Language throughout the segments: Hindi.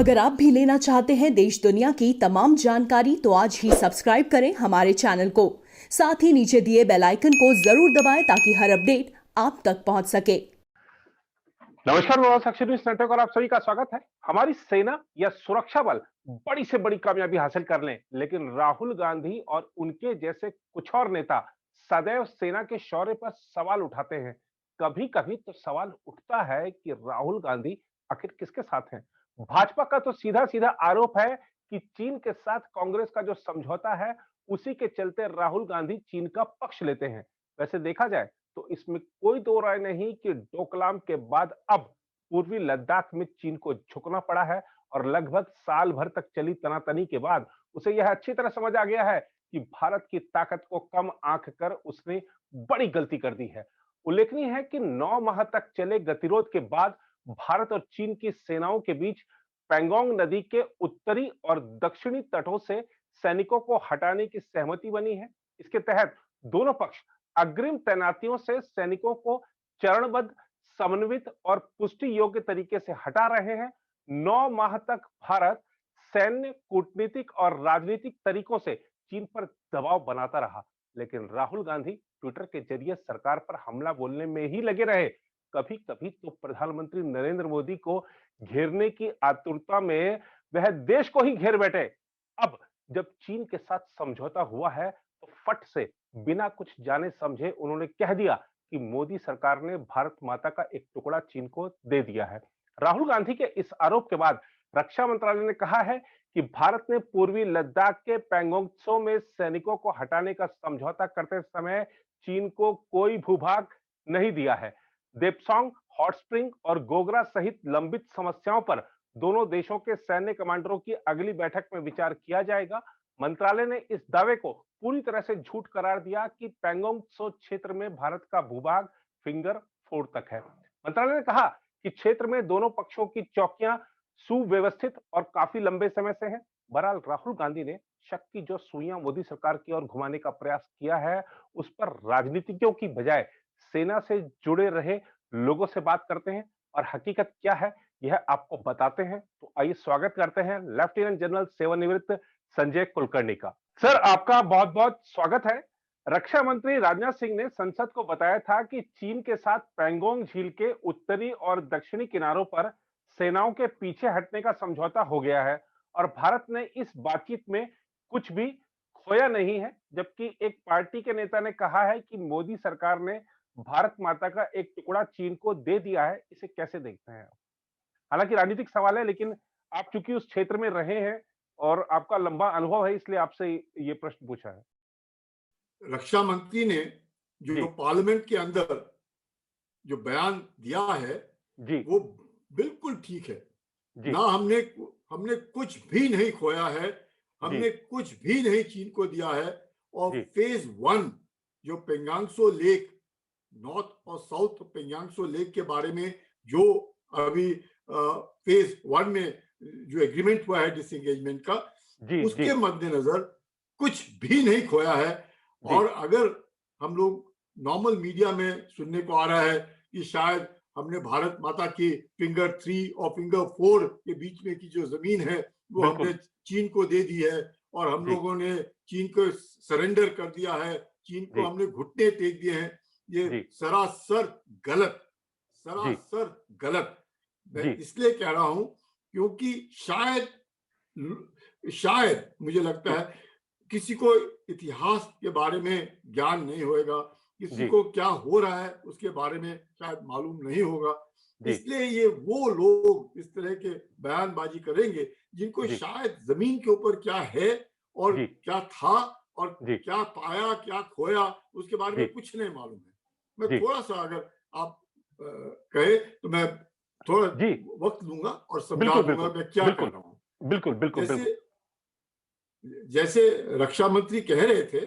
अगर आप भी लेना चाहते हैं देश दुनिया की तमाम जानकारी तो आज ही सब्सक्राइब करें हमारे चैनल को। साथ ही नीचे दिए बेल आइकन को जरूर दबाएं ताकि हर अपडेट आप तक पहुंच सके। नमस्कार, मैं साक्षी न्यूज नेटवर्क और आप सभी का स्वागत है। हमारी सेना या सुरक्षा बल बड़ी से बड़ी कामयाबी हासिल कर लें, लेकिन राहुल गांधी और उनके जैसे कुछ और नेता सदैव सेना के शौर्य पर सवाल उठाते हैं। कभी कभी तो सवाल उठता है कि राहुल गांधी आखिर किसके साथ हैं। भाजपा का तो सीधा सीधा आरोप है कि चीन के साथ कांग्रेस का जो समझौता है उसी के चलते राहुल गांधी चीन का पक्ष लेते हैं। वैसे देखा जाए तो इसमें कोई दो राय नहीं कि डोकलाम के बाद अब पूर्वी लद्दाख में चीन को झुकना पड़ा है और लगभग साल भर तक चली तनातनी के बाद उसे यह अच्छी तरह समझ आ गया है कि भारत की ताकत को कम आंक कर उसने बड़ी गलती कर दी है। उल्लेखनीय है कि 9 माह तक चले गतिरोध के बाद भारत और चीन की सेनाओं के बीच पैंगोंग नदी के उत्तरी और दक्षिणी तटों से सैनिकों को हटाने की सहमति बनी है। इसके तहत दोनों पक्ष अग्रिम तैनातियों से सैनिकों को चरणबद्ध, समन्वित और पुष्टि योग्य तरीके से हटा रहे हैं। 9 माह तक भारत सैन्य, कूटनीतिक और राजनीतिक तरीकों से चीन पर दबाव बनाता रहा, लेकिन राहुल गांधी ट्विटर के जरिए सरकार पर हमला बोलने में ही लगे रहे। कभी कभी तो प्रधानमंत्री नरेंद्र मोदी को घेरने की आतुरता में वह देश को ही घेर बैठे। अब जब चीन के साथ समझौता हुआ है तो फट से बिना कुछ जाने समझे उन्होंने कह दिया कि मोदी सरकार ने भारत माता का एक टुकड़ा चीन को दे दिया है। राहुल गांधी के इस आरोप के बाद रक्षा मंत्रालय ने कहा है कि भारत ने पूर्वी लद्दाख के पैंगोंग त्सो में सैनिकों को हटाने का समझौता करते समय चीन को कोई भूभाग नहीं दिया है। देपसोंग, हॉट स्प्रिंग और गोगरा सहित लंबित समस्याओं पर दोनों देशों के सैन्य कमांडरों की अगली बैठक में विचार किया जाएगा। मंत्रालय ने इस दावे को पूरी तरह से झूठ करार दिया कि पैंगोंग त्सो क्षेत्र में भारत का भूभाग फिंगर 4 तक है। मंत्रालय ने कहा कि क्षेत्र में दोनों पक्षों की चौकियां सुव्यवस्थित और काफी लंबे समय से हैं। बहरहाल राहुल गांधी ने शक की जो सुइयां मोदी सरकार की ओर घुमाने का प्रयास किया है, उस पर राजनीतिज्ञों की बजाय सेना से जुड़े रहे लोगों से बात करते हैं और हकीकत क्या है यह आपको बताते हैं। तो आइए स्वागत करते हैं लेफ्टिनेंट जनरल सेवानिवृत्त संजय कुलकर्णी का। सर, आपका बहुत बहुत स्वागत है। रक्षा मंत्री राजनाथ सिंह ने संसद को बताया था कि चीन के साथ पैंगोंग झील के उत्तरी और दक्षिणी किनारों पर सेनाओं के पीछे हटने का समझौता हो गया है और भारत ने इस बातचीत में कुछ भी खोया नहीं है। जबकि एक पार्टी के नेता ने कहा है कि मोदी सरकार ने भारत माता का एक टुकड़ा चीन को दे दिया है। इसे कैसे देखते हैं आप? हालांकि राजनीतिक सवाल है, लेकिन आप चूंकि उस क्षेत्र में रहे हैं और आपका लंबा अनुभव है, इसलिए आपसे ये प्रश्न पूछा है। रक्षा मंत्री ने जो पार्लियामेंट के अंदर जो बयान दिया है जी, वो बिल्कुल ठीक है। ना हमने कुछ भी नहीं खोया है, हमने कुछ भी नहीं चीन को दिया है। और फेज 1 जो पेंगांगसो लेक, नॉर्थ और साउथ पेंगांगसो लेक के बारे में जो अभी फेज 1 में जो एग्रीमेंट हुआ है डिसएंगेजमेंट का, उसके मद्देनजर कुछ भी नहीं खोया है। और अगर हम लोग नॉर्मल मीडिया में सुनने को आ रहा है कि शायद हमने भारत माता की फिंगर 3 और फिंगर 4 के बीच में की जो जमीन है वो हमने चीन को दे दी है और हम लोगों ने चीन को सरेंडर कर दिया है, चीन को हमने घुटने टेक दिए हैं, ये सरासर गलत, सरासर गलत। मैं इसलिए कह रहा हूं क्योंकि शायद मुझे लगता है किसी को इतिहास के बारे में ज्ञान नहीं होगा, किसी को क्या हो रहा है उसके बारे में शायद मालूम नहीं होगा। इसलिए ये वो लोग इस तरह के बयानबाजी करेंगे जिनको शायद जमीन के ऊपर क्या है और क्या था और क्या पाया क्या खोया उसके बारे में कुछ नहीं मालूम है। मैं थोड़ा सा अगर आप कहे तो मैं थोड़ा वक्त लूंगा और समझा दूंगा मैं क्या कर रहा हूँ। बिल्कुल। जैसे रक्षा मंत्री कह रहे थे,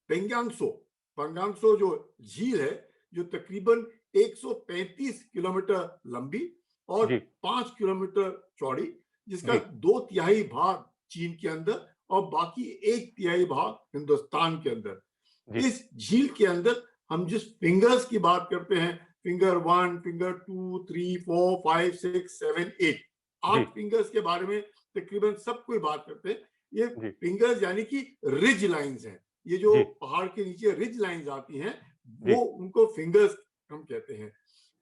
पेंगांगसो जो झील है जो तकरीबन 135 किलोमीटर लंबी और 5 किलोमीटर चौड़ी, जिसका 2/3 भाग चीन के अंदर और बाकी 1/3 भाग हिंदुस्तान के अंदर। इस झील के अंदर हम जिस फिंगर्स की बात करते हैं, फिंगर 1, फिंगर 2, 3, 4, 5, 6, 7, 8, 8 फिंगर्स के बारे में तकरीबन सब कोई बात करते हैं। ये फिंगर्स यानी कि रिज लाइंस हैं, ये जो पहाड़ के नीचे रिज लाइंस आती हैं वो उनको फिंगर्स हम कहते हैं।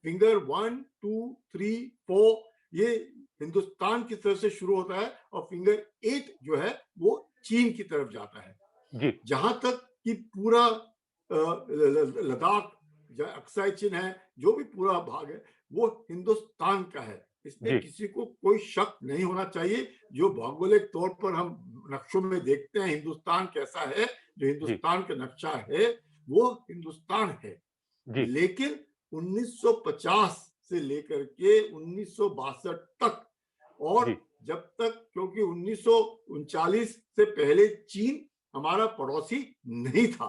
फिंगर 1 2 3 4 ये हिंदुस्तान की तरफ से शुरू होता है और फिंगर 8 जो है वो चीन की तरफ जाता है। जहां तक कि पूरा लद्दाख अक्साई चीन है, जो भी पूरा भाग है वो हिंदुस्तान का है, इसमें किसी को कोई शक नहीं होना चाहिए। जो भौगोलिक तौर पर हम नक्शों में देखते हैं हिंदुस्तान कैसा है, जो हिंदुस्तान का नक्शा है वो हिंदुस्तान है। लेकिन 1950 से लेकर के 1962 तक, और जब तक, क्योंकि 1939 से पहले चीन हमारा पड़ोसी नहीं था,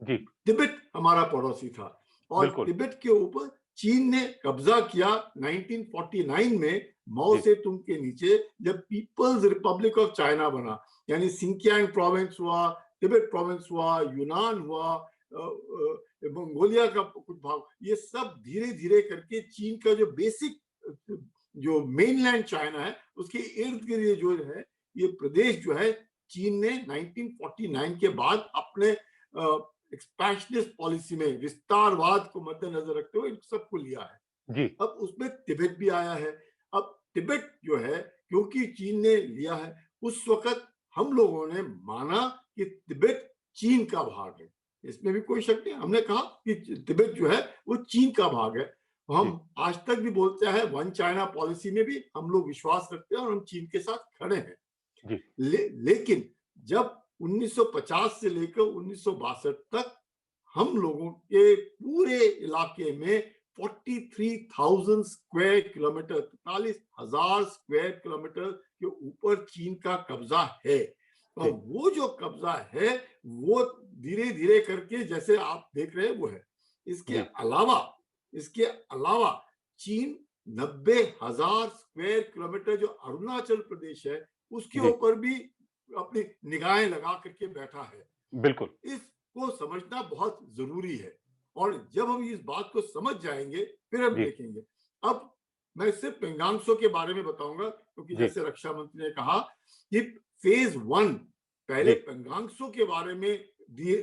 तिब्बत हमारा पड़ोसी था, और तिब्बत के ऊपर चीन ने कब्जा किया 1949 में माओ से तुंग के नीचे, जब पीपल्स रिपब्लिक ऑफ चाइना बना, यानी सिंकियांग प्रोविंस हुआ, तिब्बत प्रोविंस हुआ, यूनान हुआ, मंगोलिया का कुछ भाग, ये सब धीरे धीरे करके चीन का जो बेसिक जो मेनलैंड चाइना है उसके इर्द गिर्द जो है ये प्रदेश जो है चीन ने 1949 के बाद अपने एक्सपेंशनिस्ट पॉलिसी में विस्तारवाद को मद्देनजर रखते हुए सबको लिया है। अब उसमें तिब्बत भी आया है। अब तिब्बत जो है क्योंकि चीन ने लिया है, उस वक्त हम लोगों ने माना कि तिब्बत चीन का भाग है, इसमें भी कोई शक नहीं। हमने कहा कि तिब्बत जो है वो चीन का भाग है। हम आज तक भी बोलते हैं वन चाइना पॉलिसी में भी हम लोग विश्वास रखते हैं और हम चीन के साथ खड़े हैं। लेकिन जब 1950 से लेकर 1962 तक हम लोगों के पूरे इलाके में 43,000 स्क्वायर किलोमीटर, 43,000 स्क्वायर किलोमीटर के ऊपर चीन का कब्जा है। और वो जो कब्जा है वो धीरे धीरे करके जैसे आप देख रहे हैं वो है। इसके अलावा चीन 90,000 स्क्वायर किलोमीटर जो अरुणाचल प्रदेश है उसके ऊपर भी अपनी निगाहें लगा करके बैठा है। बिल्कुल, इसको समझना बहुत जरूरी है, और जब हम इस बात को समझ जाएंगे फिर हम देखेंगे। अब मैं सिर्फ पेंगांगसो के बारे में बताऊंगा, क्योंकि जैसे रक्षा मंत्री ने कहा कि फेज 1 पहले पेंगांगसो के बारे में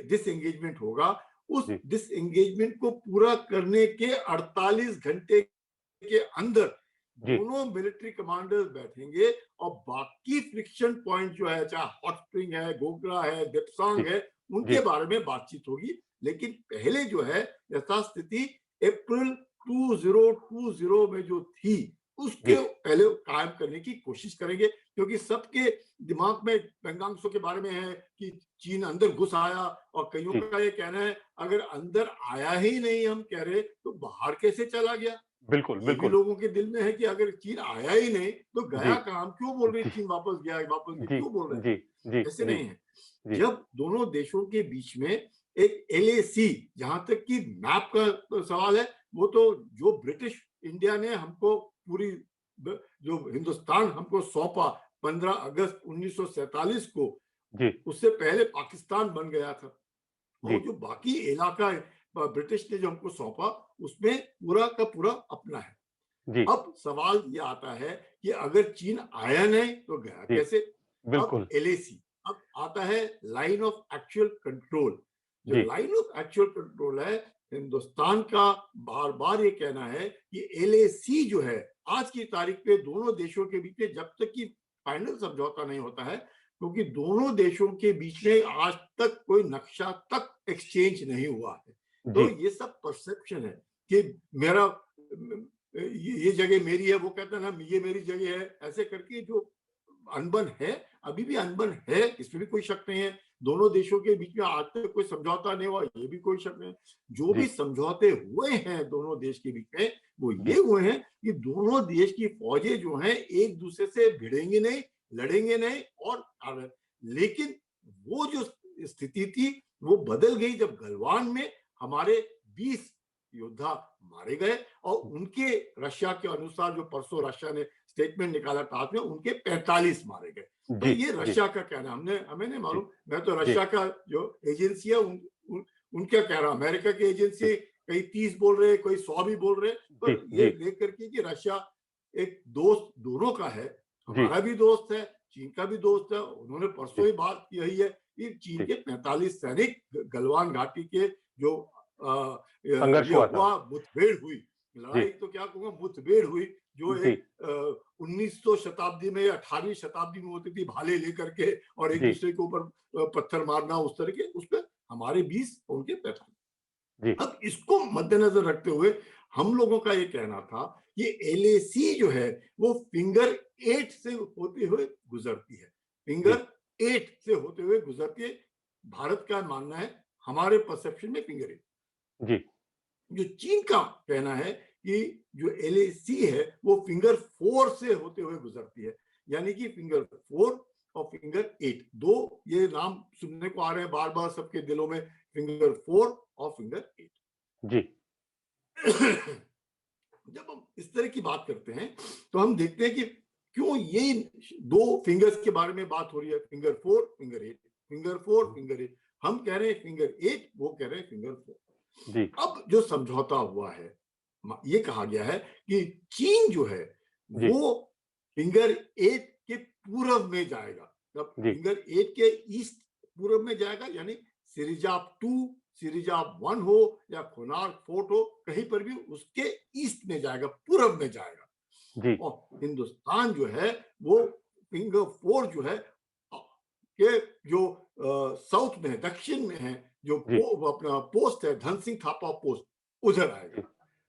डिसएंगेजमेंट होगा। उस डिसएंगेजमेंट को पूरा करने के 48 घंटे के अंदर दोनों मिलिट्री कमांडर्स बैठेंगे और बाकी फ्रिक्शन पॉइंट जो है, चाहे हॉट स्प्रिंग है, गोगरा है, देप्सांग है, उनके बारे में बातचीत होगी। लेकिन पहले जो है यथास्थिति अप्रैल 2020 में जो थी उसके पहले कायम करने की कोशिश करेंगे, क्योंकि सबके दिमाग में पेंगांगसो के बारे में है कि चीन अंदर घुस आया, और कईयों का ये कहना है अगर अंदर आया ही नहीं, हम कह रहे, तो बाहर कैसे चला गया। बिल्कुल बिल्कुल, लोगों के दिल में है कि अगर चीन आया ही नहीं तो गया कहाँ, क्यों बोल रहे चीन वापस गया, क्यों बोल रहे, ऐसे नहीं है। जब दोनों देशों के बीच में एक LAC, जहां तक कि मैप का सवाल है, वो तो जो ब्रिटिश इंडिया ने हमको पूरी जो हिंदुस्तान हमको सौंपा 15 अगस्त 1947 को, उससे पहले पाकिस्तान बन गया था। और जो बाकी इलाका ब्रिटिश ने जो हमको सौंपा उसमें पूरा का पूरा अपना है। अब सवाल ये आता है कि अगर चीन आया नहीं तो गया कैसे। अब LAC, अब आता है लाइन ऑफ एक्चुअल कंट्रोल। जो लाइन ऑफ एक्चुअल कंट्रोल है, हिंदुस्तान का बार बार ये कहना है कि LAC जो है आज की तारीख पे दोनों देशों के बीच में जब तक कि फाइनल समझौता नहीं होता है, क्योंकि दोनों देशों के बीच में आज तक कोई नक्शा तक एक्सचेंज नहीं हुआ है। तो ये सब परसेप्शन है कि मेरा ये जगह मेरी है, वो कहता है ना ये मेरी जगह है, ऐसे करके जो अनबन है, अभी भी अनबन है, इसमें भी कोई शक नहीं है। दोनों देशों के बीच में आज तक कोई समझौता नहीं हुआ, ये भी कोई शक नहीं। जो भी समझौते हुए हैं दोनों देश के बीच में वो ये हुए हैं कि दोनों देश की फौजें जो हैं एक दूसरे से भिड़ेंगे नहीं, लड़ेंगे नहीं, और लेकिन वो जो स्थिति थी वो बदल गई जब गलवान में हमारे 20 योद्धा मारे गए, और उनके रशिया के अनुसार जो परसों रशिया ने स्टेटमेंट निकाला था में, उनके 45 मारे गए। तो ये रशिया का कहना, हमें नहीं मालूम, मैं तो रशिया का जो एजेंसी है उनका कह रहा हूं। अमेरिका की एजेंसी कई 30 बोल रहे, कोई 100 भी बोल रहे। तो ये देख करके कि रशिया एक दोस्त दोनों का है, हमारा भी दोस्त है, चीन का भी दोस्त है। उन्होंने परसों ही बात की है कि चीन के 45 सैनिक गलवान घाटी के जो संघर्ष ये हुआ था। हुआ, मुठभेड़ हुई, लड़ाई तो क्या कहूंगा, मुठभेड़ हुई, जो एक 1900 शताब्दी में या 18वीं शताब्दी में होती थी, भाले लेकर के और एक दूसरे के ऊपर पत्थर मारना, उस तरह के, उस पर हमारे 20 और उनके 45। अब इसको मद्देनजर रखते हुए हम लोगों का ये कहना था कि LAC जो है वो फिंगर 8 से होते हुए गुजरती है, फिंगर 8 से होते हुए गुजरती है। भारत का मानना है, हमारे परसेप्शन में फिंगर 8। जी। जो चीन का कहना है कि जो LAC है वो फिंगर 4 से होते हुए गुजरती है, यानी कि फिंगर 4 और फिंगर 8, दो ये नाम सुनने को आ रहे हैं बार बार सबके दिलों में, फिंगर 4 और फिंगर 8। जी। जब हम इस तरह की बात करते हैं तो हम देखते हैं कि क्यों ये दो फिंगर्स के बारे में बात हो रही है, फिंगर 4 फिंगर 8, फिंगर 4 फिंगर 8। हम कह रहे हैं फिंगर 8, वो कह रहे हैं फिंगर 4। जी। अब जो समझौता हुआ है, ये कहा गया है कि चीन जो है वो फिंगर 8 के पूर्व में जाएगा, तब फिंगर 8 के ईस्ट पूर्व में जाएगा, यानी सिरिजाप 2, सिरिजाप 1 हो या कोणार्क फोर्ट हो, कहीं पर भी उसके ईस्ट में जाएगा, पूर्व में जाएगा। जी। और हिंदुस्तान जो है वो फिंगर 4 जो है के जो साउथ में है, दक्षिण में है, जो अपना पोस्ट है, धन सिंह थापा पोस्ट, उधर आएगा।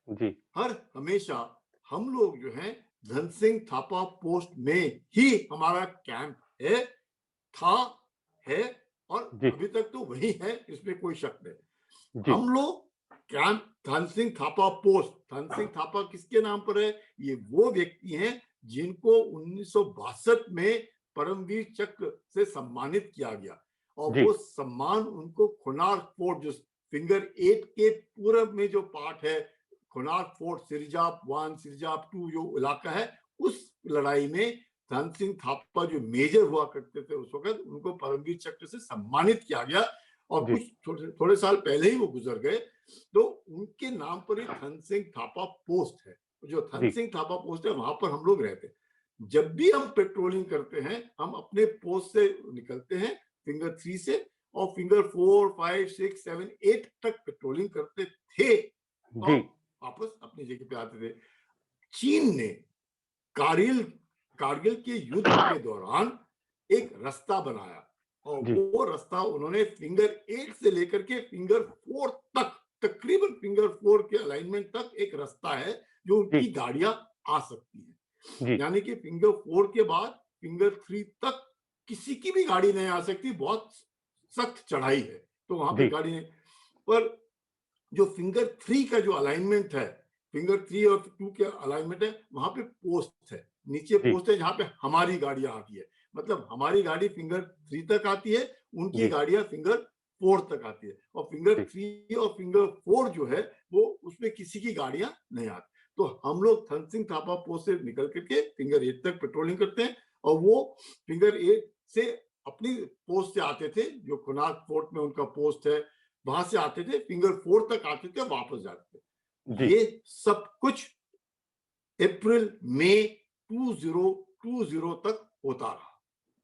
जी। हर हमेशा हम लोग जो हैं धन सिंह थापा पोस्ट में ही हमारा कैंप है, था, है और अभी तक तो वही है, इसमें कोई शक नहीं। हम लोग कैंप धन सिंह थापा पोस्ट, धन सिंह थापा किसके नाम पर है? ये वो व्यक्ति हैं जिनको 1962 में परमवीर चक्र से सम्मानित किया गया, और वो सम्मान उनको कोणार्क फोर्ट, जो फिंगर 8 के पूर्व में जो पार्ट है, कोणार्क फोर्ट, सिरिजाप 1, सिरिजाप 2 जो इलाका है, उस लड़ाई में धन सिंह थापा जो मेजर हुआ करते थे उस वक्त, उनको परमवीर चक्र से सम्मानित किया गया। और कुछ थोड़े साल पहले ही वो गुजर गए, तो उनके नाम पर ही धन सिंह थापा पोस्ट है। जो धन सिंह थापा पोस्ट है, वहां पर हम लोग रहते हैं। जब भी हम पेट्रोलिंग करते हैं, हम अपने पोस्ट से निकलते हैं, फिंगर 3 से, और फिंगर 4, 5, 6, 7, 8 तक पेट्रोलिंग करते थे और वापस अपनी जगह पे आते थे। चीन ने कारगिल के युद्ध के दौरान एक रास्ता बनाया, और वो रास्ता उन्होंने फिंगर 8 से लेकर के फिंगर 4 तक, तकरीबन फिंगर 4 के अलाइनमेंट तक एक रास्ता है जो उनकी गाड़ियां आ सकती है। यानी कि फिंगर 4 के बाद फिंगर 3 तक किसी की भी गाड़ी नहीं आ सकती, बहुत सख्त चढ़ाई है, तो वहां पे गाड़ी नहीं। पर जो फिंगर 3 का जो अलाइनमेंट है, फिंगर 3 और 2 के अलाइनमेंट है, वहां पे पोस्ट है, नीचे पोस्ट है जहां पे हमारी गाड़ियां आती है। मतलब हमारी गाड़ी फिंगर 3 तक आती है, उनकी गाड़ियां फिंगर 4 तक आती है, और फिंगर 3 और फिंगर 4 जो है वो उसमें किसी की गाड़ियां नहीं आती। तो हम लोग धन सिंह थापा पोस्ट से निकल करके फिंगर 8 तक पेट्रोलिंग करते हैं, और वो फिंगर 8 से अपनी पोस्ट से आते थे, जो कोणार्क फोर्ट में उनका पोस्ट है, वहां से आते थे, फिंगर 4 तक आते थे, वापस जाते थे। ये सब कुछ अप्रैल मई 2020 तक होता रहा।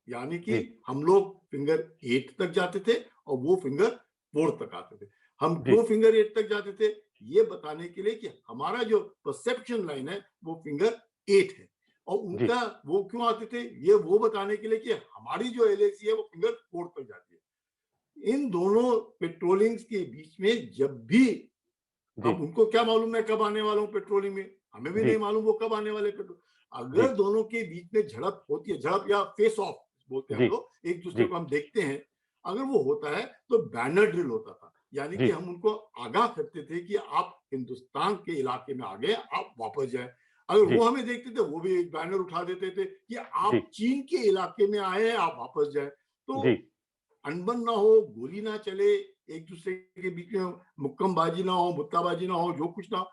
यानी कि हम लोग फिंगर 8 तक जाते थे और वो फिंगर 4 तक आते थे। हम क्यों फिंगर 8 तक जाते थे? ये बताने के लिए कि हमारा जो परसेप्शन लाइन है वो फिंगर 8 है, और उनका वो क्यों आते थे, ये वो बताने के लिए कि हमारी जो LAC है वो फिंगर 4 तक जाती है। इन दोनों पेट्रोलिंग्स के बीच में जब भी, अब उनको क्या मालूम मैं कब आने वाला हूँ पेट्रोलिंग में, हमें भी नहीं मालूम वो कब आने वाले पेट्रोल। अगर दोनों के बीच में झड़प होती है, झड़प या फेस ऑफ बोलते हैं हम लोग, एक दूसरे को हम देखते हैं, अगर वो होता है तो बैनर ड्रिल होता था। यानी कि हम उनको आगाह करते थे कि आप हिंदुस्तान के इलाके में आ गए, आप वापस जाए। अगर वो हमें देखते थे, वो भी एक बैनर उठा देते थे कि आप चीन के इलाके में आए हैं, आप वापस जाए। तो अनबन ना हो, गोली ना चले, एक दूसरे के बीच में मुक्कमबाजी ना हो, मुक्काबाजी ना हो, जो कुछ ना,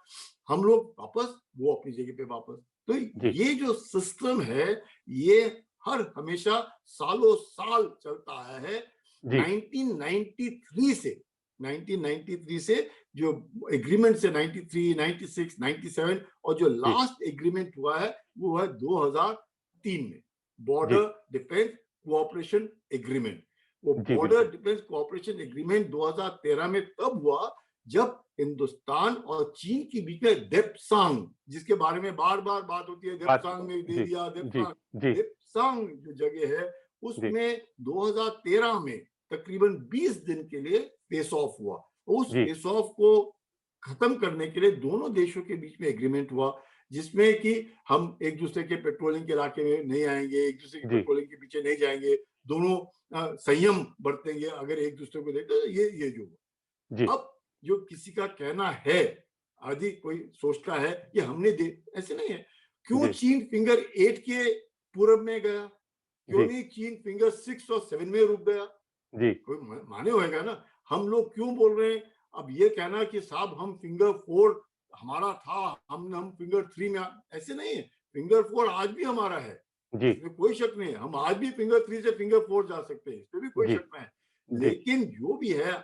हम लोग वापस, वो अपनी जगह पे वापस। तो ये जो सिस्टम है, ये हर हमेशा सालों साल चलता आया है। 1993 से जो एग्रीमेंट से 93, 96, 97 और जो लास्ट एग्रीमेंट हुआ है वो है 2003 में, जी बॉर्डर डिफेंस कोऑपरेशन एग्रीमेंट। वो जी बॉर्डर बिल्कुल डिफेंस कोऑपरेशन एग्रीमेंट 2013 में तब हुआ जब हिंदुस्तान और चीन के बीच में देप्सांग, जिसके बारे में बार बार बात होती है, बात देप्सांग में दे जी दिया, जी देप्सांग, जी देप्सांग जो जगह है जी उसमें 2013 में तकरीबन 20 दिन के लिए फेस ऑफ हुआ। उस जी फेस ऑफ को खत्म करने के लिए दोनों देशों के बीच में एग्रीमेंट हुआ, जिसमें कि हम एक दूसरे के पेट्रोलिंग के इलाके में नहीं आएंगे, एक दूसरे के जी पेट्रोलिंग के पीछे नहीं जाएंगे, दोनों संयम बरतेंगे अगर एक दूसरे को देखते। ये जो जी अब जो किसी का कहना है, आदि कोई सोचता है कि हमने दे, ऐसे नहीं है। क्यों जी चीन फिंगर 8 के पूरब में गया, क्यों जी नहीं चीन फिंगर 6 और 7 में रुक गया? जी कोई माने होएगा ना। हम लोग क्यों बोल रहे हैं अब ये कहना कि साहब हम फिंगर 4 हमारा था, हम फिंगर 3 में, ऐसे नहीं है। फिंगर 4 आज भी हमारा है, जी इसमें कोई शक नहीं है। हम आज भी फिंगर 3 से फिंगर 4 जा सकते हैं, इसमें भी कोई जी शक नहीं है। जी लेकिन जो भी है,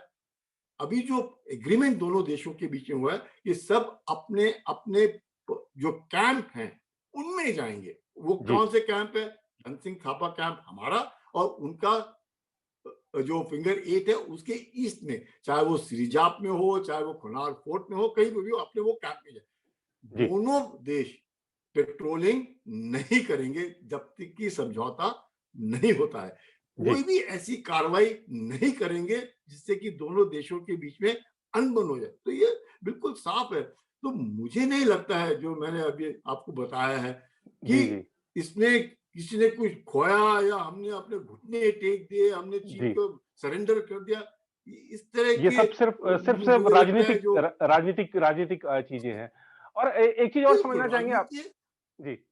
अभी जो एग्रीमेंट दोनों देशों के बीच में हुआ है, ये सब अपने अपने जो कैंप हैं उनमें जाएंगे। वो जी कौन से कैंप है? धन सिंह थापा कैंप हमारा, और उनका जो फिंगर 8 है उसके ईस्ट में, चाहे वो सिरिजाप में हो, चाहे वो खुनार फोर्ट में हो, कहीं भी हो, अपने वो कैंप में जाए। जी दोनों देश पेट्रोलिंग नहीं करेंगे जब तक कि समझौता नहीं होता है। जी कोई भी ऐसी कार्रवाई नहीं करेंगे जिससे कि दोनों देशों के बीच में अनबन हो जाए। तो ये बिल्कुल साफ है। तो मुझे नहीं लगता है, जो मैंने अभी आपको बताया है, कि जी जी इसमें किसी ने कुछ खोया या हमने अपने घुटने टेक दिए, हमने चीन जी को सरेंडर कर दिया। इस तरह ये के सब सिर्फ सिर्फ मुझे लगता है राजनीतिक जो राजनीतिक चीजें हैं। और एक चीज और बिल्कुल समझना चाहेंगे आप। राजनीति है। जी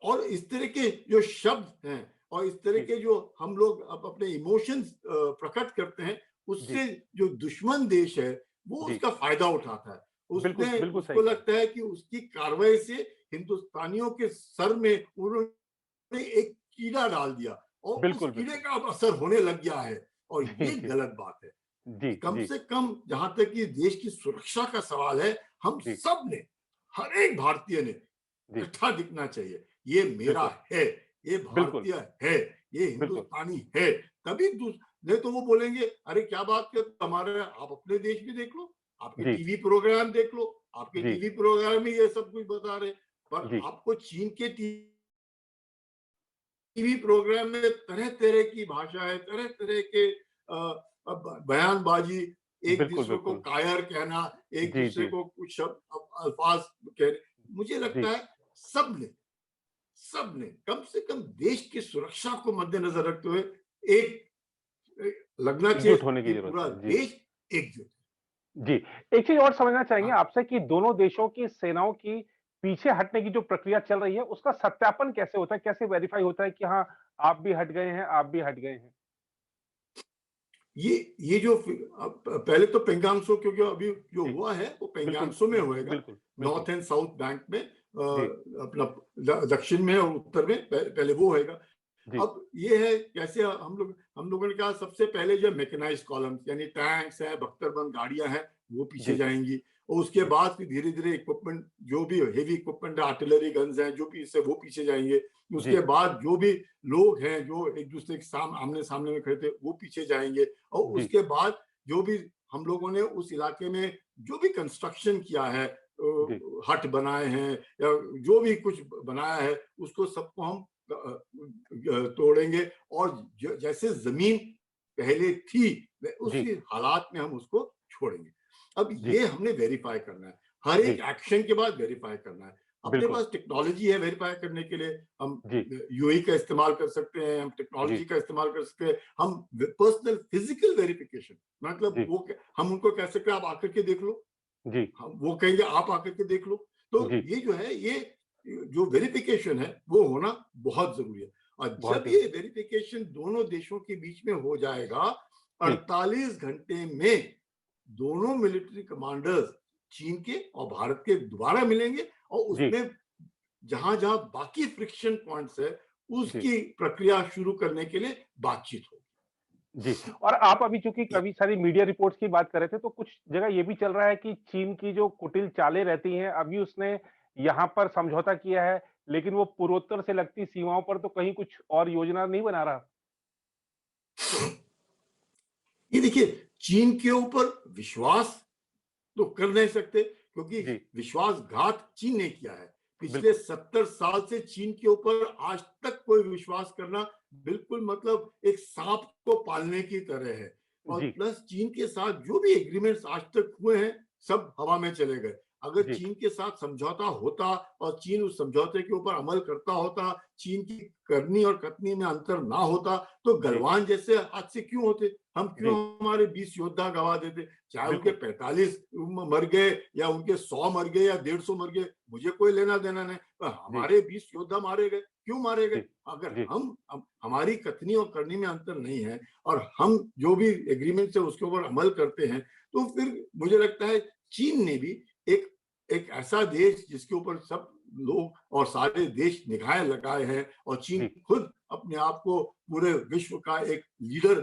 और इस तरह के जो शब्द हैं और इस तरह जी के जो हम लोग अब अपने इमोशंस प्रकट करते हैं, जी उससे जो दुश्मन देश है वो जी उसका फायदा उठाता है। बिल्कुल उसने बिल्कुल सही उसको कहा। लगता है कि उसकी कार्रवाई से हिंदुस्तानियों के सर में उन्होंने एक कीड़ा डाल दिया और उस बिल्कुल कीड़े बिल्कुल का अब असर होने लग गया है, और जी ये जी गलत बात है। जी कम जी से कम जहां तक कि देश की सुरक्षा का सवाल है, हम जी सब ने, हर एक भारतीय ने जी इकट्ठा दिखना चाहिए। ये मेरा बिल्कुल है, ये बिल्कुल भारतीय है, ये बिल्कुल हिंदुस्तानी है। तभी नहीं तो वो बोलेंगे अरे क्या बात कर हमारे, आप अपने देश में देख लो, आपके जी टीवी प्रोग्राम देख लो, आपके जी टीवी प्रोग्राम में ये सब कुछ बता रहे। पर जी आपको चीन के टीवी प्रोग्राम में तरह तरह की भाषा है, तरह तरह के बयानबाजी, एक बिल्कुल दूसरे को बिल्कुल कायर कहना, एक जी दूसरे जी को कुछ शब्द अल्फाज कहने। मुझे जी लगता है सबने कम से कम देश की सुरक्षा को मद्देनजर रखते हुए लगना चाहिए एकजुट होने कि की जरूरत पूरा है। जी देश एकजुट जी, एक चीज़ और समझना है। चाहेंगे हाँ, आपसे कि दोनों देशों की सेनाओं की पीछे हटने की जो प्रक्रिया चल रही है, उसका सत्यापन कैसे होता है? कैसे वेरीफाई होता है कि हाँ, आप भी हट गए हैं, आप भी हट गए हैं? ये जो पहले तो पेंगांगसो, क्योंकि अभी जो जी, हुआ है वो बिल्कुल, पेंगांगसो में होएगा, बिल्कुल, बिल्कुल। नॉर्थ एंड साउथ बैंक में, जी, अपना दक्षिण में और उत्तर में, पहले वो होएगा। जी, अब ये है कैसे हम लोगों ने कहा सबसे पहले जो मैकेनाइज्ड कॉलम्स यानी टैंक्स है, बख्तरबंद गाड़ियां हैं, वो पीछे जी, जाएंगी। और उसके जी, बाद फिर धीरे धीरे इक्विपमेंट, जो भी हेवी इक्विपमेंट, आर्टिलरी गन्स हैं, जो भी इससे वो पीछे जाएंगे। जी, उसके बाद जो भी लोग हैं जो एक दूसरे के आमने सामने में खड़े थे वो पीछे जाएंगे। और जी, उसके बाद जो भी हम लोगों ने उस इलाके में जो भी कंस्ट्रक्शन किया है, जी, हट बनाए हैं या जो भी कुछ बनाया है, उसको सबको हम तोड़ेंगे, और जैसे जमीन पहले थी जी, उसी हालात में हम उसको छोड़ेंगे। अब जी, ये हमने वेरीफाई करना है, हर एक जी, एक्शन के बाद वेरीफाई करना है। अपने बिल्कुल। पास टेक्नोलॉजी है वेरीफाई करने के लिए, हम जी, यूएई का इस्तेमाल कर सकते हैं, हम जी, टेक्नोलॉजी का इस्तेमाल कर सकते हैं, हम पर्सनल फिजिकल वेरिफिकेशन, मतलब जी, वो हम उनको कह सकते हैं आप आकर के देख लो, जी, हम वो कहेंगे आप आकर के देख लो। तो जी, ये जो है, ये जो वेरिफिकेशन है वो होना बहुत जरूरी है। और बहुत जब ये ज़रूरी। वेरिफिकेशन दोनों देशों के बीच में हो जाएगा, जी, 48 घंटे में दोनों मिलिट्री कमांडर्स चीन के और भारत के दोबारा मिलेंगे, और जी, उसमें जहां जहां बाकी फ्रिक्शन पॉइंट्स है जी। उसकी प्रक्रिया शुरू करने के लिए बातचीत होगी। जी, और आप अभी चूँकि कभी सारी मीडिया रिपोर्ट्स की बात कर रहे थे, तो कुछ जगह ये भी चल रहा है कि चीन की जो कुटिल चालें रहती हैं, अभी उसने यहाँ पर समझौता किया है लेकिन वो पूर्वोत्तर से लगती सीमाओं पर तो कहीं कुछ और योजना नहीं बना रहा। ये देखिए, चीन के ऊपर विश्वास तो कर नहीं सकते, क्योंकि जी, विश्वासघात चीन ने किया है। पिछले बिल्कुल। 70 साल से चीन के ऊपर आज तक कोई विश्वास करना बिल्कुल मतलब एक सांप को पालने की तरह है। और जी, प्लस चीन के साथ जो भी एग्रीमेंट्स आज तक हुए हैं, सब हवा में चले गए। अगर जी, चीन के साथ समझौता होता और चीन उस समझौते के ऊपर अमल करता होता, चीन की करनी और कथनी में अंतर ना होता, तो जी, गलवान जैसे हादसे क्यों होते? हम क्यों जी, हमारे 20 योद्धा गवा देते? चाहे उनके बिल्कुल। 45 मर गए या उनके 100 मर गए या 150 मर गए, मुझे कोई लेना देना नहीं, पर जी, हमारे 20 योद्धा मारे गए, क्यों मारे जी, गए? अगर जी, हमारी कथनी और करनी में अंतर नहीं है और हम जो भी एग्रीमेंट है उसके ऊपर अमल करते हैं, तो फिर मुझे लगता है चीन ने भी एक एक ऐसा देश जिसके ऊपर सब लोग और सारे देश निगाहें लगाए हैं, और चीन जी, खुद अपने आप को पूरे विश्व का एक लीडर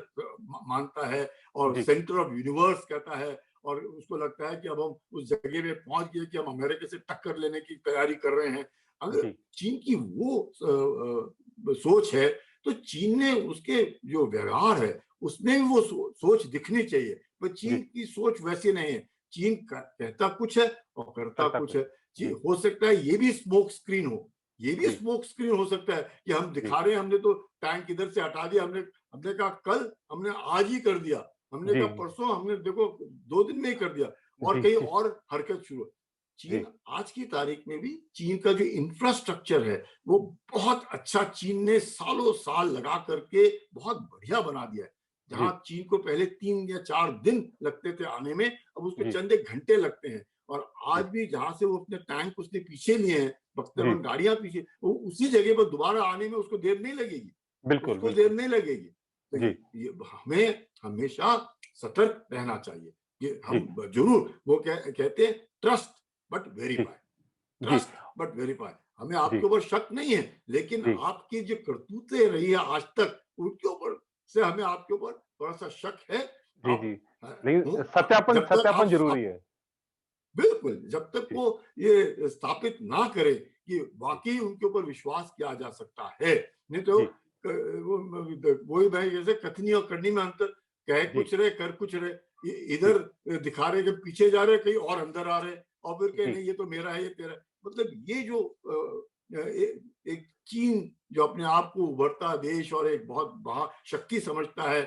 मानता है और जी, सेंटर ऑफ यूनिवर्स कहता है, और उसको लगता है कि अब हम उस जगह पे पहुंच गए कि हम अमेरिका से टक्कर लेने की तैयारी कर रहे हैं। अगर जी, चीन की वो सोच है, तो चीन ने उसके जो व्यवहार है उसमें भी वो सोच दिखनी चाहिए, पर चीन जी, की सोच वैसी नहीं है। चीन कहता कुछ है और करता करता कुछ कुछ है। है। जी, हो सकता है ये भी स्मोक स्क्रीन हो, ये भी जी, स्मोक स्क्रीन हो सकता है कि हम जी, दिखा रहे हैं, हमने तो टैंक इधर से हटा दिया, हमने हमने कहा कल, हमने आज ही कर दिया, हमने जी, कहा परसों, हमने देखो 2 दिन में ही कर दिया, और जी, कहीं जी, और हरकत शुरू। चीन जी, आज की तारीख में भी, चीन का जो इंफ्रास्ट्रक्चर है वो बहुत अच्छा, चीन ने सालों साल लगा करके बहुत बढ़िया बना दिया है। जहां जी, चीन को पहले 3 या 4 दिन लगते थे आने में, अब उसको जी, चंद एक घंटे लगते हैं। और आज जी, भी जहां से वो अपने टैंक उसने पीछे लिए हैं, जी, बख्तरबंद गाड़ियां पीछे, वो उसी जगह पर दोबारा आने में उसको देर नहीं लगेगी, बिल्कुल, उसको देर बिल्कुल। नहीं लगेगी। तो जी, ये हमें हमेशा सतर्क रहना चाहिए। ये जी, हम जरूर, वो कहते हैं ट्रस्ट बट जी, वेरीफाई, जी, ट्रस्ट बट वेरीफाई। हमें जी, आपके ऊपर शक नहीं है, लेकिन जी, आपकी जो करतूतें रही है आज तक, उनके ऊपर से हमें आपके ऊपर थोड़ा सा शक है। जी, आप जी। लेकिन सत्यापन जब तक सत्यापन आप ज़रूरी है। बिल्कुल, जब तक जी, वो ये स्थापित ना करे कि जी, वाक़ई उनके ऊपर विश्वास किया जा सकता है, नहीं तो जी, वही भाई जैसे कथनी और करनी में अंतर, कह जी, कुछ रहे, कर कुछ रहे। जी, इधर दिखा रहे कि पीछे जा रहे, कहीं और अंदर आ रहे, और फिर कहे जी, नहीं ये तो मेरा है, ये तेरा है। मतलब ये जो एक चीन जो अपने आप को उभरता देश और एक बहुत महाशक्ति समझता है,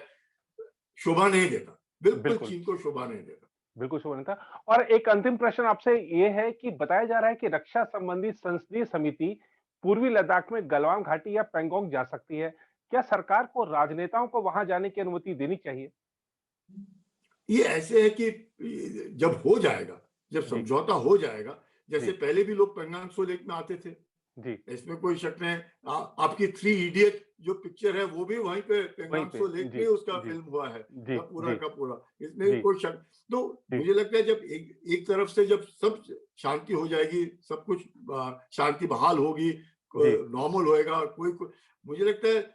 शोभा नहीं देता। बिल्कुल बिल्कुल, चीन को शोभा नहीं देता। बिल्कुल शुभ अनीता। और एक अंतिम प्रश्न आपसे ये है कि बताया जा रहा है कि रक्षा संबंधी संसदीय समिति पूर्वी लद्दाख में गलवान घाटी या पैंगोंग जा सकती है। क्या सरकार को राजनेताओं को वहाँ जाने की अनुमति देनी चाहिए? ये ऐसे है कि जब हो जाएगा, जब जी, समझौता हो जाएगा, जैसे जी, पहले भी लोग पेंगांग सो लेक में आते थे, जी, इसमें कोई शक नहीं। आपकी 3 इडियट जो पिक्चर है वो भी वहीं पे वहीं पेंगांग पे। सो लेक में जी, उसका जी, फिल्म हुआ है, जी, पूरा जी, का पूरा, इसमें जी, कोई शक। तो जी, मुझे लगता है जब एक तरफ से जब सब शांति हो जाएगी, सब कुछ शांति बहाल होगी, जी, नॉर्मल होएगा, मुझे लगता है,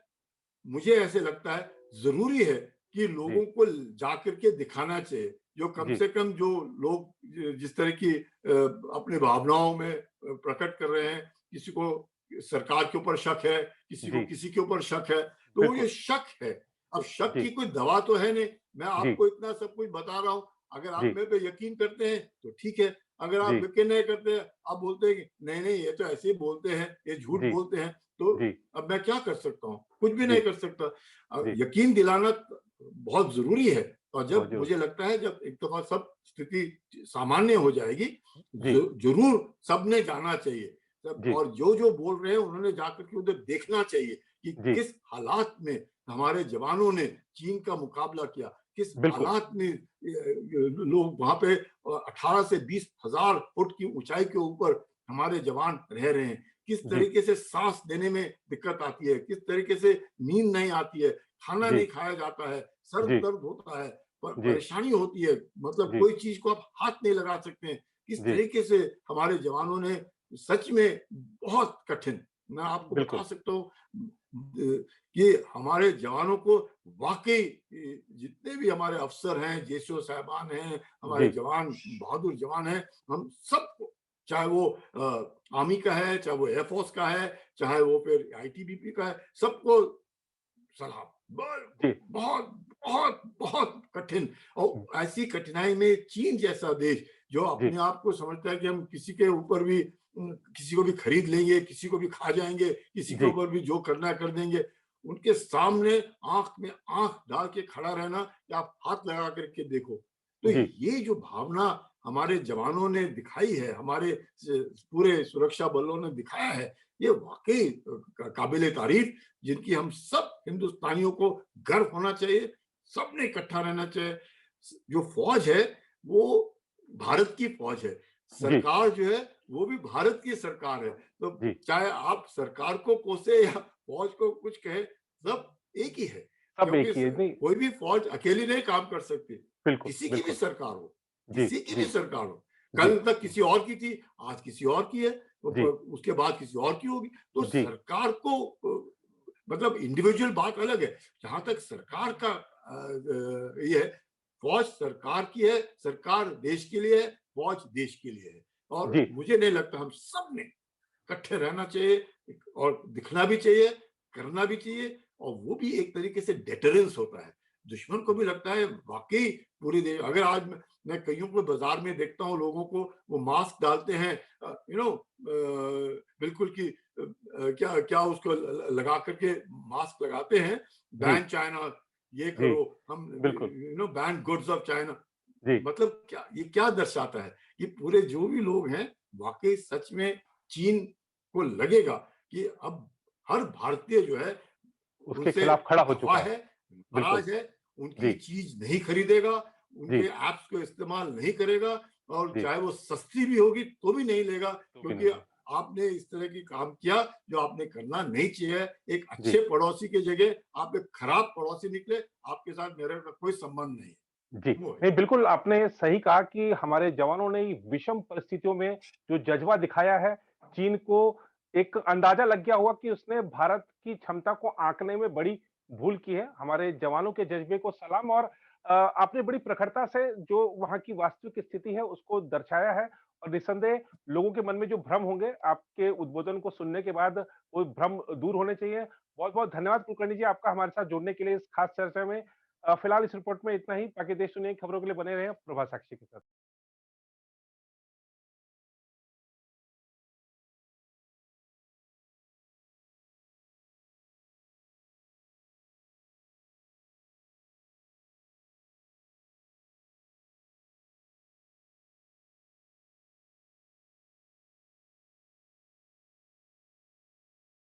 मुझे ऐसे लगता है जरूरी है कि जी, लोगों को जाकर के दिखाना चाहिए, जो कम जी, से कम जो लोग जिस तरह की अपने भावनाओं में प्रकट कर रहे हैं, किसी को सरकार के ऊपर शक है, किसी को जी, किसी के ऊपर शक है, तो वो ये बिल्कुल। शक है। अब शक जी, की कोई दवा तो है नहीं, मैं जी, आपको इतना सब कुछ बता रहा हूं, अगर आप जी, मेरे पे यकीन करते हैं तो ठीक है, अगर आप जी, यकीन नहीं करते हैं, आप बोलते हैं कि नहीं नहीं ये तो ऐसे ही बोलते हैं, ये झूठ जी, बोलते हैं, तो जी, अब मैं क्या कर सकता हूँ? कुछ भी नहीं जी, कर सकता। जी, यकीन दिलाना बहुत जरूरी है। और बहुत जब ज़रूरी। मुझे लगता है जब एक दफा सब स्थिति सामान्य हो जाएगी, जी, जरूर सबने जाना चाहिए, सब, जी, और जो जो बोल रहे हैं उन्होंने जाकर के उधर देखना चाहिए कि जी, किस हालात में हमारे जवानों ने चीन का मुकाबला किया, किस बिल्कुल। हालात में लोग वहां पे 18 से 20 हजार फुट की ऊंचाई के ऊपर हमारे जवान रह रहे हैं, किस जी, तरीके से सांस देने में दिक्कत आती है, किस तरीके से नींद नहीं आती है, खाना जी, नहीं खाया जाता है, सर जी, दर्द होता है, जी, परेशानी होती है, मतलब जी, कोई चीज को आप हाथ नहीं लगा सकते हैं। किस जी, तरीके से हमारे जवानों ने सच में बहुत कठिन, मैं आपको बता बिल्कुल। सकता हूँ कि हमारे जवानों को वाकई, जितने भी हमारे अफसर हैं, जेसीओ साहबान हैं, हमारे जी, जवान, बहादुर जवान हैं, हम सबको चाहे वो आर्मी का है, चाहे वो एयरफोर्स का है, चाहे वो फिर आईटीबीपी का है, सबको सलाम। जी, बहुत बहुत बहुत कठिन, और ऐसी कठिनाई में चीन जैसा देश जो जी, अपने आप को समझता है कि हम किसी के ऊपर भी किसी को भी खरीद लेंगे, किसी को भी खा जाएंगे, किसी के जी, ऊपर भी जो करना है कर देंगे, उनके सामने आंख में आंख डाल के खड़ा रहना कि आप हाथ लगा करके देखो। तो जी, ये जो भावना हमारे जवानों ने दिखाई है, हमारे पूरे सुरक्षा बलों ने दिखाया है, ये वाकई काबिले तारीफ, जिनकी हम सब हिंदुस्तानियों को गर्व होना चाहिए, सबने इकट्ठा रहना चाहिए। जो फौज है वो भारत की फौज है, जी, सरकार जो है वो भी भारत की सरकार है। तो जी, चाहे आप सरकार को कोसे या फौज को कुछ कहे, सब एक ही है, सब क्योंकि एक ही है। नहीं, कोई भी फौज अकेली नहीं काम कर सकती। बिल्कुल, किसी की भी बिल्कुल। सरकार हो, जी, किसी की भी जी, सरकार हो, जी, कल तक किसी और की थी, आज किसी और की है, जी, उसके बाद किसी और की होगी। तो जी, सरकार को मतलब इंडिविजुअल बात अलग है, जहां तक सरकार का ये है, फौज सरकार की है, सरकार देश के लिए है, फौज देश के लिए है। और जी, मुझे नहीं लगता, हम सब ने इकट्ठे रहना चाहिए, और दिखना भी चाहिए, करना भी चाहिए, और वो भी एक तरीके से डेटरेंस होता है। दुश्मन को भी लगता है वाकई पूरी देश, अगर आज मैं कईयों को बाजार में देखता हूँ, लोगों को वो मास्क डालते हैं, बिल्कुल कि क्या क्या उसको लगा करके मास्क लगाते हैं, जी, बैन चाइना, ये जी, करो, हम बिल्कुल। Ban goods of China. जी, मतलब क्या, ये क्या दर्शाता है? ये पूरे जो भी लोग हैं, वाकई सच में चीन को लगेगा कि अब हर भारतीय जो है उसके उनसे खिलाफ खड़ा हो खफा चुका है। है, बिल्कुल। नाराज है, उनकी जी, चीज नहीं खरीदेगा, उनके जी, ऐप्स को इस्तेमाल नहीं करेगा, और जी, चाहे वो सस्ती भी होगी तो भी नहीं लेगा, तो भी नहीं क्योंकि है। आपने इस तरह की काम किया जो आपने करना नहीं चाहिए। एक जी, अच्छे पड़ोसी की जगह आप एक खराब पड़ोसी निकले, आपके साथ मेरे का कोई संबंध नहीं जी। है। वो है। नहीं, बिल्कुल आपने सही कहा कि हमारे जवानों ने विषम परिस्थितियों में जो जज़्बा दिखाया है, चीन को एक अंदाज़ा लग गया होगा कि उसने भारत की क्षमता को आँकने में बड़ी भूल की है। हमारे जवानों के जज़्बे को सलाम और आपने बड़ी प्रखरता से जो वहाँ की वास्तविक स्थिति है, उसको दर्शाया है और निस्संदेह लोगों के मन में जो भ्रम होंगे, आपके उद्बोधन को सुनने के बाद वो भ्रम दूर होने चाहिए। बहुत-बहुत धन्यवाद कुलकर्णी जी आपका हमारे साथ जुड़ने के लिए इस खास चर्चा में। फिलहाल इस रिपोर्ट में इतना ही। बाकी देश दुनिया की खबरों के लिए बने रहें प्रभात साक्षी के साथ।